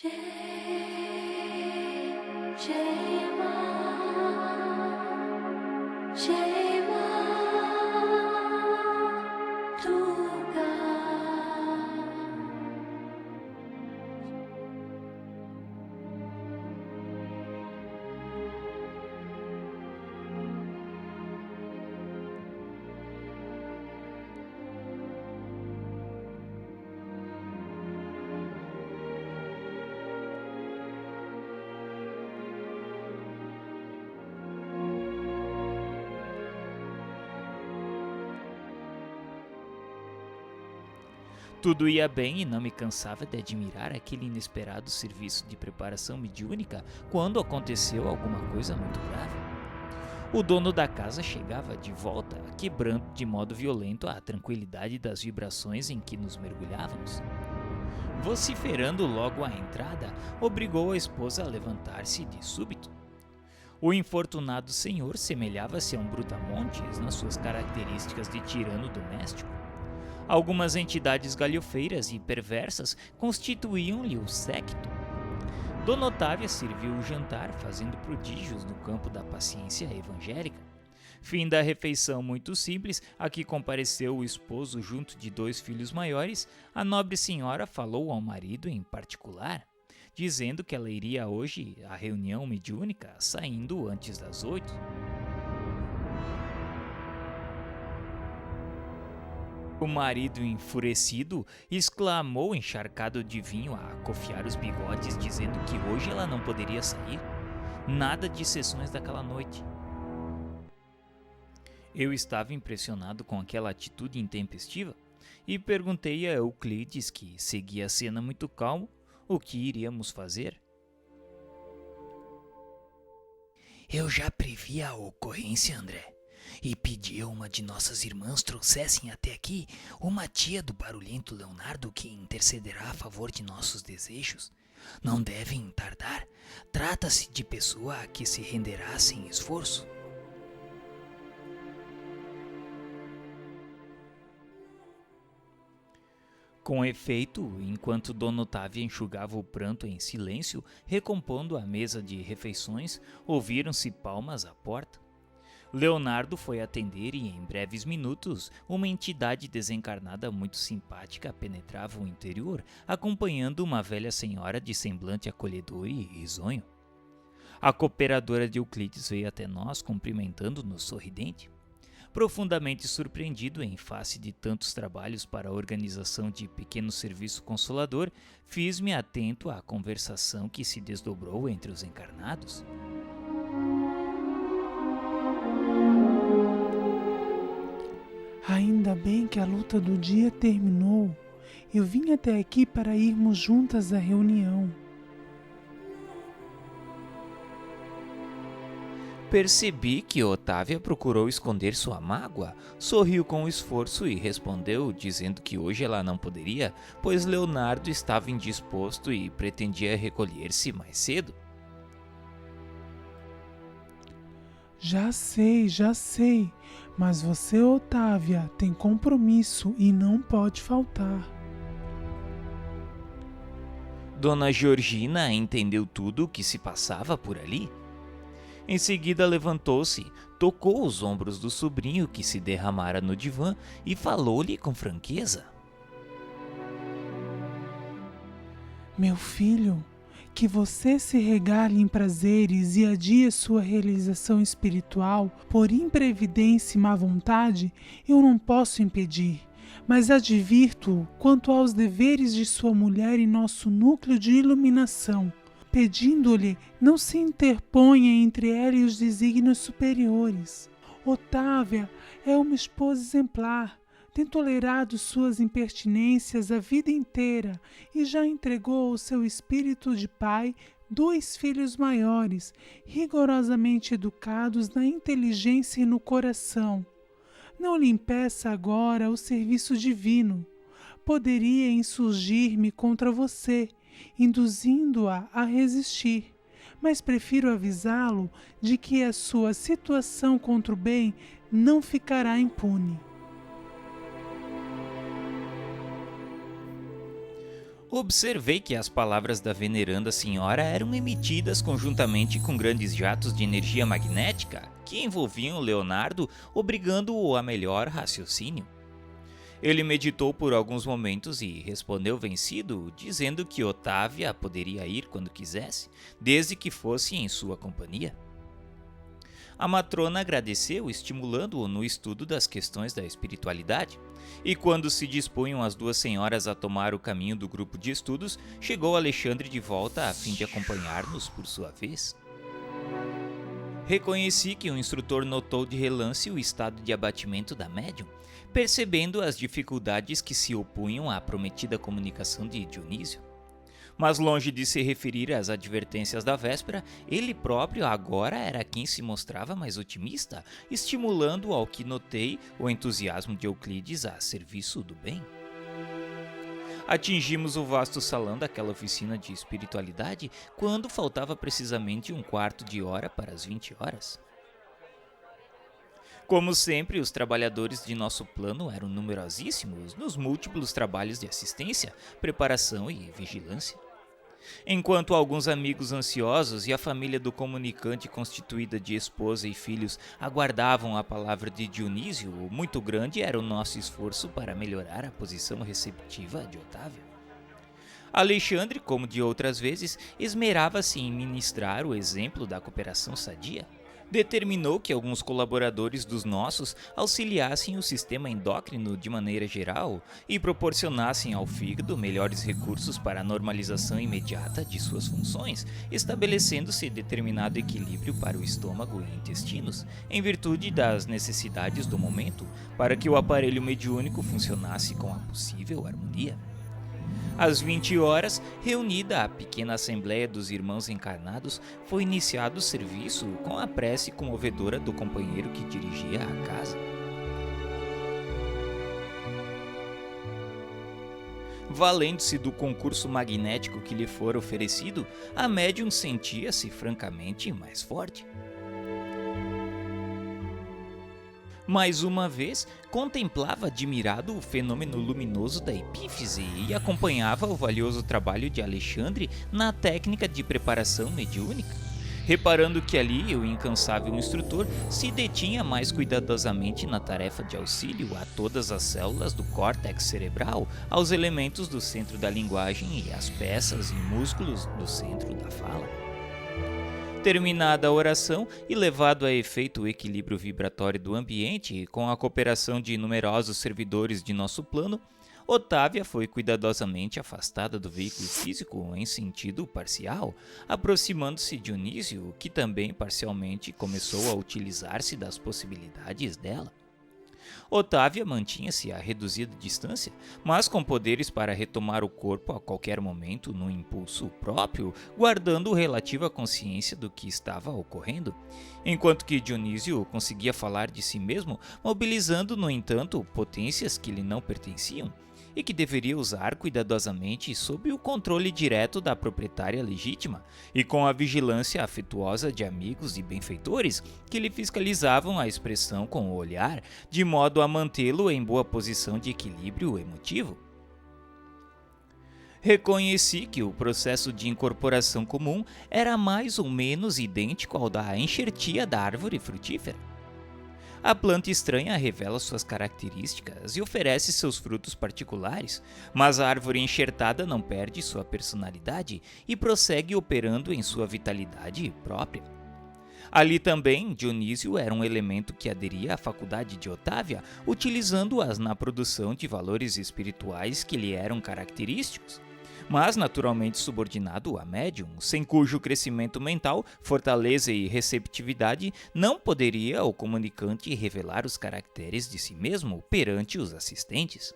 जय जय मां जय मां Durga. Tudo ia bem e não me cansava de admirar aquele inesperado serviço de preparação mediúnica quando aconteceu alguma coisa muito grave. O dono da casa chegava de volta, quebrando de modo violento a tranquilidade das vibrações em que nos mergulhávamos. Vociferando logo à entrada, obrigou a esposa a levantar-se de súbito. O infortunado senhor semelhava-se a um brutamontes nas suas características de tirano doméstico. Algumas entidades galhofeiras e perversas constituíam-lhe o séquito. Dona Otávia serviu o jantar, fazendo prodígios no campo da paciência evangélica. Fim da refeição muito simples, a que compareceu o esposo junto de 2 filhos maiores, a nobre senhora falou ao marido em particular, dizendo que ela iria hoje à reunião mediúnica, saindo antes das 8. O marido, enfurecido, exclamou encharcado de vinho a cofiar os bigodes, dizendo que hoje ela não poderia sair. Nada de sessões daquela noite. Eu estava impressionado com aquela atitude intempestiva e perguntei a Euclides, que seguia a cena muito calmo, o que iríamos fazer. Eu já previ a ocorrência, André, e pedi a uma de nossas irmãs trouxessem até aqui uma tia do barulhento Leonardo que intercederá a favor de nossos desejos. Não devem tardar. Trata-se de pessoa a que se renderá sem esforço. Com efeito, enquanto Dona Otávia enxugava o pranto em silêncio, recompondo a mesa de refeições, ouviram-se palmas à porta. Leonardo foi atender e, em breves minutos, uma entidade desencarnada muito simpática penetrava o interior, acompanhando uma velha senhora de semblante acolhedor e risonho. A cooperadora de Euclides veio até nós, cumprimentando-nos sorridente. Profundamente surpreendido em face de tantos trabalhos para a organização de pequeno serviço consolador, fiz-me atento à conversação que se desdobrou entre os encarnados. Ainda bem que a luta do dia terminou. Eu vim até aqui para irmos juntas à reunião. Percebi que Otávia procurou esconder sua mágoa, sorriu com esforço e respondeu, dizendo que hoje ela não poderia, pois Leonardo estava indisposto e pretendia recolher-se mais cedo. Já sei, mas você, Otávia, tem compromisso e não pode faltar. Dona Georgina entendeu tudo o que se passava por ali. Em seguida levantou-se, tocou os ombros do sobrinho que se derramara no divã e falou-lhe com franqueza. Meu filho, que você se regale em prazeres e adie sua realização espiritual por imprevidência e má vontade, eu não posso impedir, mas advirto-o quanto aos deveres de sua mulher em nosso núcleo de iluminação, pedindo-lhe não se interponha entre ela e os desígnios superiores. Otávia é uma esposa exemplar, tem tolerado suas impertinências a vida inteira e já entregou ao seu espírito de pai 2 filhos maiores, rigorosamente educados na inteligência e no coração. Não lhe impeça agora o serviço divino. Poderia insurgir-me contra você, induzindo-a a resistir, mas prefiro avisá-lo de que a sua situação contra o bem não ficará impune. Observei que as palavras da veneranda senhora eram emitidas conjuntamente com grandes jatos de energia magnética que envolviam Leonardo, obrigando-o a melhor raciocínio. Ele meditou por alguns momentos e respondeu vencido, dizendo que Otávia poderia ir quando quisesse, desde que fosse em sua companhia. A matrona agradeceu, estimulando-o no estudo das questões da espiritualidade, e quando se dispunham as duas senhoras a tomar o caminho do grupo de estudos, chegou Alexandre de volta a fim de acompanhar-nos por sua vez. Reconheci que o instrutor notou de relance o estado de abatimento da médium, percebendo as dificuldades que se opunham à prometida comunicação de Dionísio. Mas longe de se referir às advertências da véspera, ele próprio agora era quem se mostrava mais otimista, estimulando ao que notei o entusiasmo de Euclides a serviço do bem. Atingimos o vasto salão daquela oficina de espiritualidade quando faltava precisamente um quarto de hora para as 20 horas. Como sempre, os trabalhadores de nosso plano eram numerosíssimos nos múltiplos trabalhos de assistência, preparação e vigilância. Enquanto alguns amigos ansiosos e a família do comunicante constituída de esposa e filhos aguardavam a palavra de Dionísio, muito grande era o nosso esforço para melhorar a posição receptiva de Otávia. Alexandre, como de outras vezes, esmerava-se em ministrar o exemplo da cooperação sadia. Determinou que alguns colaboradores dos nossos auxiliassem o sistema endócrino de maneira geral e proporcionassem ao fígado melhores recursos para a normalização imediata de suas funções, estabelecendo-se determinado equilíbrio para o estômago e intestinos, em virtude das necessidades do momento, para que o aparelho mediúnico funcionasse com a possível harmonia. Às 20 horas, reunida a pequena assembleia dos irmãos encarnados, foi iniciado o serviço com a prece comovedora do companheiro que dirigia a casa. Valendo-se do concurso magnético que lhe fora oferecido, a médium sentia-se francamente mais forte. Mais uma vez, contemplava admirado o fenômeno luminoso da epífise e acompanhava o valioso trabalho de Alexandre na técnica de preparação mediúnica, reparando que ali o incansável instrutor se detinha mais cuidadosamente na tarefa de auxílio a todas as células do córtex cerebral, aos elementos do centro da linguagem e às peças e músculos do centro da fala. Terminada a oração e levado a efeito o equilíbrio vibratório do ambiente, com a cooperação de numerosos servidores de nosso plano, Otávia foi cuidadosamente afastada do veículo físico em sentido parcial, aproximando-se de Dionísio, que também parcialmente começou a utilizar-se das possibilidades dela. Otávia mantinha-se a reduzida distância, mas com poderes para retomar o corpo a qualquer momento no impulso próprio, guardando relativa consciência do que estava ocorrendo, enquanto que Dionísio conseguia falar de si mesmo, mobilizando, no entanto, potências que lhe não pertenciam, e que deveria usar cuidadosamente sob o controle direto da proprietária legítima e com a vigilância afetuosa de amigos e benfeitores que lhe fiscalizavam a expressão com o olhar, de modo a mantê-lo em boa posição de equilíbrio emotivo. Reconheci que o processo de incorporação comum era mais ou menos idêntico ao da enxertia da árvore frutífera. A planta estranha revela suas características e oferece seus frutos particulares, mas a árvore enxertada não perde sua personalidade e prossegue operando em sua vitalidade própria. Ali também, Dionísio era um elemento que aderia à faculdade de Otávia, utilizando-as na produção de valores espirituais que lhe eram característicos, mas naturalmente subordinado a médium, sem cujo crescimento mental, fortaleza e receptividade não poderia o comunicante revelar os caracteres de si mesmo perante os assistentes.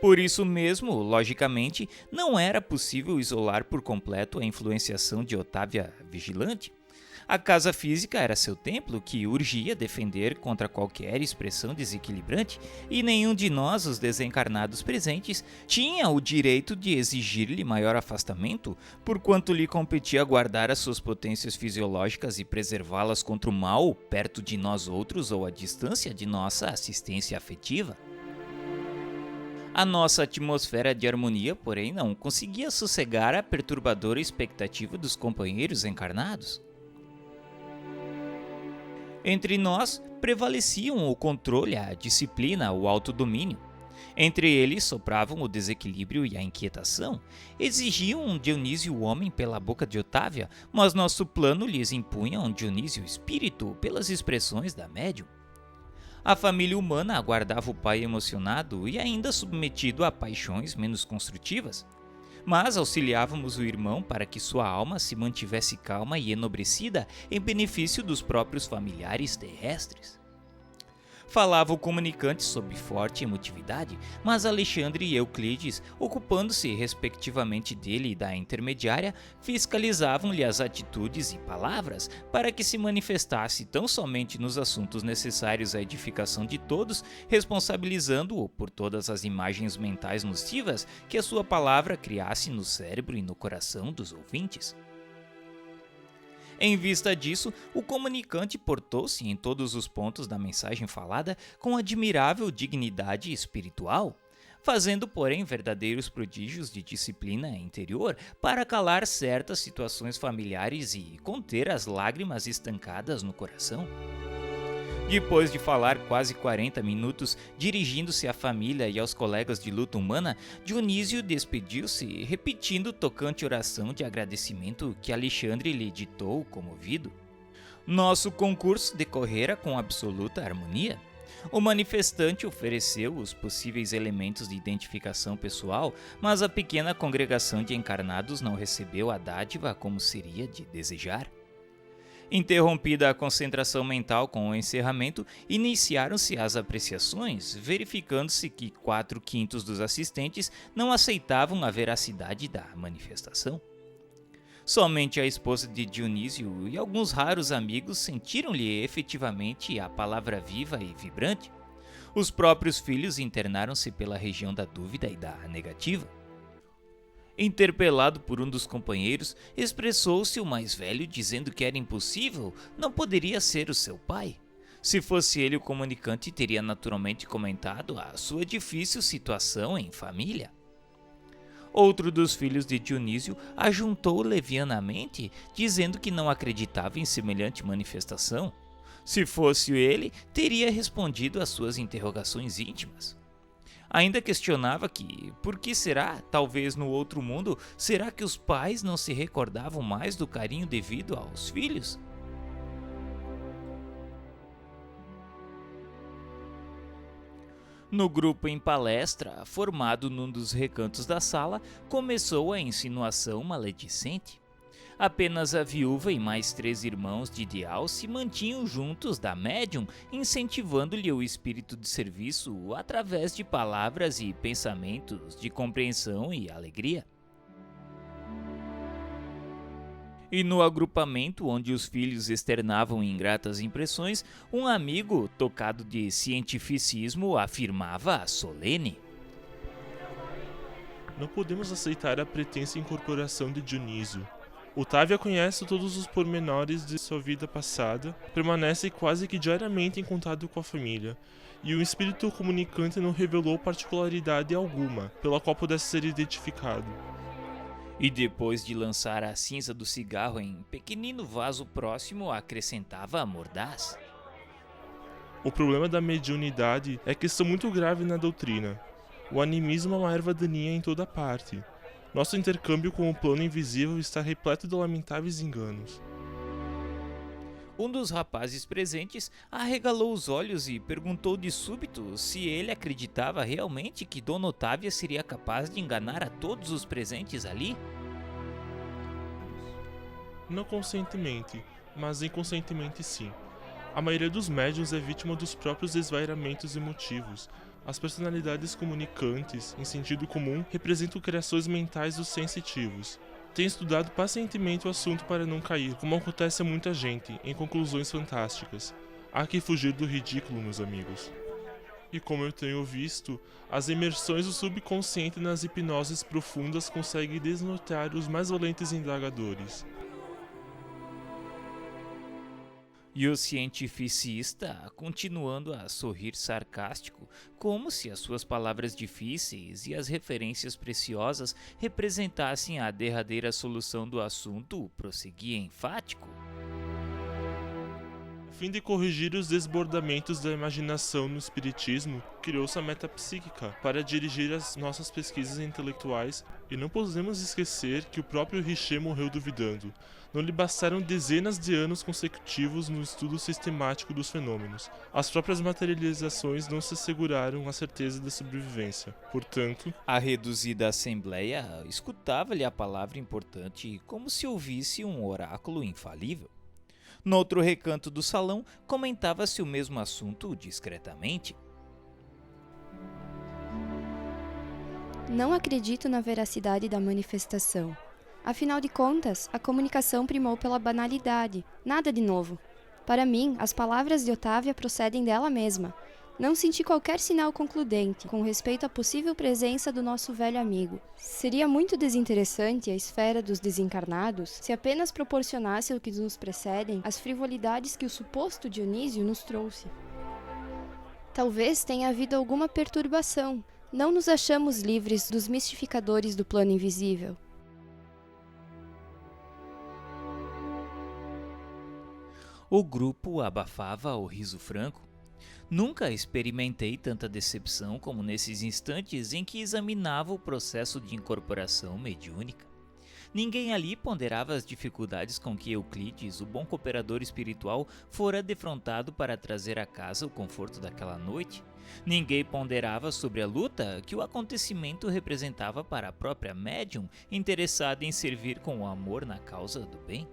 Por isso mesmo, logicamente, não era possível isolar por completo a influenciação de Otávia vigilante. A casa física era seu templo que urgia defender contra qualquer expressão desequilibrante e nenhum de nós, os desencarnados presentes, tinha o direito de exigir-lhe maior afastamento, porquanto lhe competia guardar as suas potências fisiológicas e preservá-las contra o mal perto de nós outros ou à distância de nossa assistência afetiva. A nossa atmosfera de harmonia, porém, não conseguia sossegar a perturbadora expectativa dos companheiros encarnados. Entre nós prevaleciam o controle, a disciplina, o autodomínio. Entre eles sopravam o desequilíbrio e a inquietação. Exigiam um Dionísio homem pela boca de Otávia, mas nosso plano lhes impunha um Dionísio espírito pelas expressões da médium. A família humana aguardava o pai emocionado e ainda submetido a paixões menos construtivas. Mas auxiliávamos o irmão para que sua alma se mantivesse calma e enobrecida em benefício dos próprios familiares terrestres. Falava o comunicante sob forte emotividade, mas Alexandre e Euclides, ocupando-se respectivamente dele e da intermediária, fiscalizavam-lhe as atitudes e palavras para que se manifestasse tão somente nos assuntos necessários à edificação de todos, responsabilizando-o por todas as imagens mentais nocivas que a sua palavra criasse no cérebro e no coração dos ouvintes. Em vista disso, o comunicante portou-se em todos os pontos da mensagem falada com admirável dignidade espiritual, fazendo, porém, verdadeiros prodígios de disciplina interior para calar certas situações familiares e conter as lágrimas estancadas no coração. Depois de falar quase 40 minutos dirigindo-se à família e aos colegas de luta humana, Dionísio despediu-se, repetindo tocante oração de agradecimento que Alexandre lhe ditou comovido. Nosso concurso decorrera com absoluta harmonia. O manifestante ofereceu os possíveis elementos de identificação pessoal, mas a pequena congregação de encarnados não recebeu a dádiva como seria de desejar. Interrompida a concentração mental com o encerramento, iniciaram-se as apreciações, verificando-se que 4/5 dos assistentes não aceitavam a veracidade da manifestação. Somente a esposa de Dionísio e alguns raros amigos sentiram-lhe efetivamente a palavra viva e vibrante. Os próprios filhos internaram-se pela região da dúvida e da negativa. Interpelado por um dos companheiros, expressou-se o mais velho dizendo que era impossível, não poderia ser o seu pai. Se fosse ele o comunicante, teria naturalmente comentado a sua difícil situação em família. Outro dos filhos de Dionísio ajuntou levianamente, dizendo que não acreditava em semelhante manifestação. Se fosse ele, teria respondido às suas interrogações íntimas. Ainda questionava que, por que será, talvez no outro mundo, será que os pais não se recordavam mais do carinho devido aos filhos? No grupo em palestra, formado num dos recantos da sala, começou a insinuação maledicente. Apenas a viúva e mais 3 irmãos de ideal se mantinham juntos da médium, incentivando-lhe o espírito de serviço através de palavras e pensamentos de compreensão e alegria. E no agrupamento onde os filhos externavam ingratas impressões, um amigo, tocado de cientificismo, afirmava solene: Não podemos aceitar a pretensa incorporação de Dionísio. Otávia conhece todos os pormenores de sua vida passada, permanece quase que diariamente em contato com a família, e o espírito comunicante não revelou particularidade alguma pela qual pudesse ser identificado. E depois de lançar a cinza do cigarro em pequenino vaso próximo, acrescentava mordaz: O problema da mediunidade é questão muito grave na doutrina. O animismo é uma erva daninha em toda parte. Nosso intercâmbio com o plano invisível está repleto de lamentáveis enganos. Um dos rapazes presentes arregalou os olhos e perguntou de súbito se ele acreditava realmente que Dona Otávia seria capaz de enganar a todos os presentes ali. Não conscientemente, mas inconscientemente sim. A maioria dos médiuns é vítima dos próprios desvairamentos emotivos. As personalidades comunicantes, em sentido comum, representam criações mentais dos sensitivos. Tenho estudado pacientemente o assunto para não cair, como acontece a muita gente, em conclusões fantásticas. Há que fugir do ridículo, meus amigos. E como eu tenho visto, as imersões do subconsciente nas hipnoses profundas conseguem desnortear os mais valentes indagadores. E o cientificista, continuando a sorrir sarcástico, como se as suas palavras difíceis e as referências preciosas representassem a derradeira solução do assunto, prosseguia enfático. A fim de corrigir os desbordamentos da imaginação no espiritismo, criou-se a metapsíquica para dirigir as nossas pesquisas intelectuais, e não podemos esquecer que o próprio Richer morreu duvidando. Não lhe bastaram dezenas de anos consecutivos no estudo sistemático dos fenômenos. As próprias materializações não se asseguraram a certeza da sobrevivência. Portanto, A reduzida assembleia escutava-lhe a palavra importante como se ouvisse um oráculo infalível. No outro recanto do salão, comentava-se o mesmo assunto discretamente. Não acredito na veracidade da manifestação. Afinal de contas, a comunicação primou pela banalidade. Nada de novo. Para mim, as palavras de Otávia procedem dela mesma. Não senti qualquer sinal concludente com respeito à possível presença do nosso velho amigo. Seria muito desinteressante a esfera dos desencarnados se apenas proporcionasse ao que nos precedem as frivolidades que o suposto Dionísio nos trouxe. Talvez tenha havido alguma perturbação. Não nos achamos livres dos mistificadores do plano invisível. O grupo abafava o riso franco. Nunca experimentei tanta decepção como nesses instantes em que examinava o processo de incorporação mediúnica. Ninguém ali ponderava as dificuldades com que Euclides, o bom cooperador espiritual, fora defrontado para trazer a casa o conforto daquela noite. Ninguém ponderava sobre a luta que o acontecimento representava para a própria médium, interessada em servir com o amor na causa do bem.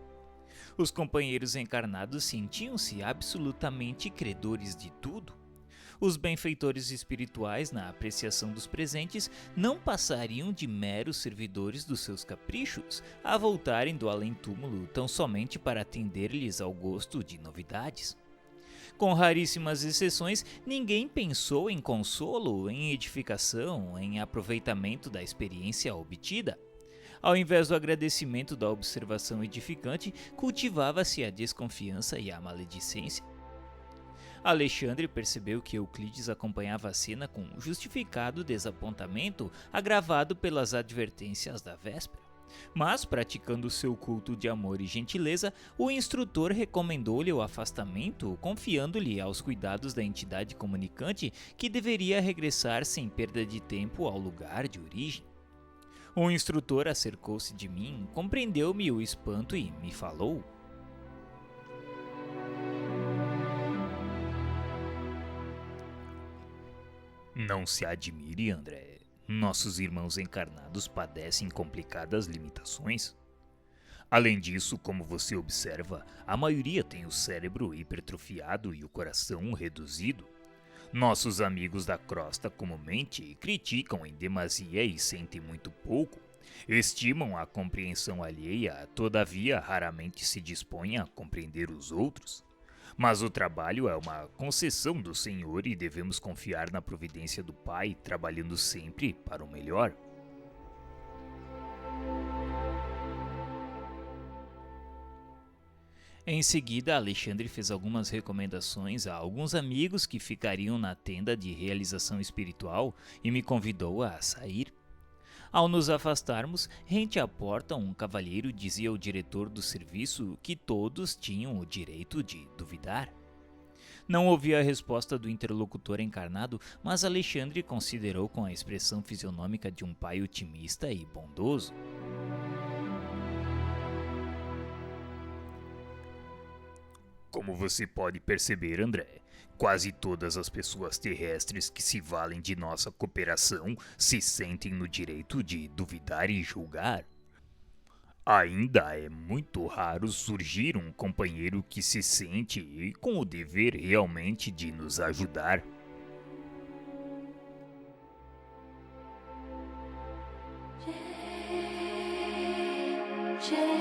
Os companheiros encarnados sentiam-se absolutamente credores de tudo. Os benfeitores espirituais, na apreciação dos presentes, não passariam de meros servidores dos seus caprichos, a voltarem do além-túmulo tão somente para atender-lhes ao gosto de novidades. Com raríssimas exceções, ninguém pensou em consolo, em edificação, em aproveitamento da experiência obtida. Ao invés do agradecimento da observação edificante, cultivava-se a desconfiança e a maledicência. Alexandre percebeu que Euclides acompanhava a cena com justificado desapontamento, agravado pelas advertências da véspera. Mas, praticando seu culto de amor e gentileza, o instrutor recomendou-lhe o afastamento, confiando-lhe aos cuidados da entidade comunicante que deveria regressar sem perda de tempo ao lugar de origem. O instrutor acercou-se de mim, compreendeu-me o espanto e me falou. Não se admire, André. Nossos irmãos encarnados padecem complicadas limitações. Além disso, como você observa, a maioria tem o cérebro hipertrofiado e o coração reduzido. Nossos amigos da crosta comumente criticam em demasia e sentem muito pouco. Estimam a compreensão alheia, todavia raramente se dispõem a compreender os outros. Mas o trabalho é uma concessão do Senhor e devemos confiar na providência do Pai, trabalhando sempre para o melhor. Em seguida, Alexandre fez algumas recomendações a alguns amigos que ficariam na tenda de realização espiritual e me convidou a sair. Ao nos afastarmos, rente à porta, um cavalheiro dizia ao diretor do serviço que todos tinham o direito de duvidar. Não ouvi a resposta do interlocutor encarnado, mas Alexandre considerou com a expressão fisionômica de um pai otimista e bondoso. Como você pode perceber, André, quase todas as pessoas terrestres que se valem de nossa cooperação se sentem no direito de duvidar e julgar. Ainda é muito raro surgir um companheiro que se sente com o dever realmente de nos ajudar. J.